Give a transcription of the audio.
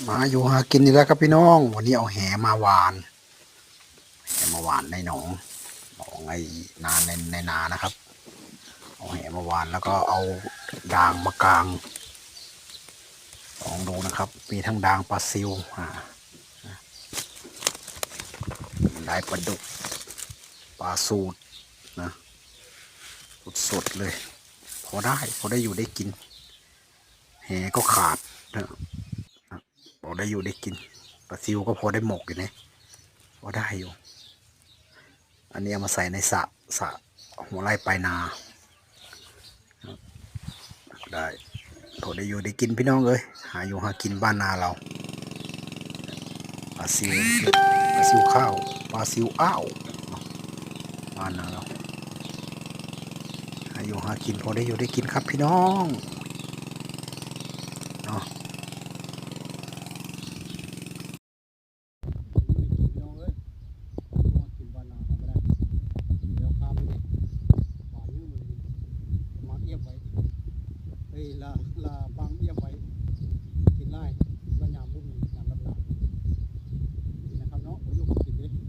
มาอยู่หากินนี่แล้วครับพี่น้องวันนี้เอาแหมาหวานในหนองไอ้นาในนานะครับเอาแหมาหวานแล้วก็เอาด่างมากางลองดูนะครับมีทั้งด่างปลาซิวได้ปลาดุกปลาสูตรนะสดๆเลยพอได้อยู่ได้กินแหก็ขาดนะพอได้อยู่ได้กินปลาซิวก็พอได้หมกอยู่นะพอได้อยู่อันนี้เอามาใส่ในสระหัวไร่ปลายนาได้พอได้อยู่ได้กินพี่น้องเอ้ยหาอยู่หากินบ้านนาเราปลาซิวข้าวปลาซิวอ้าวบ้านนาเราหาอยู่หากินพอได้อยู่ได้กินครับพี่น้องเนาะลา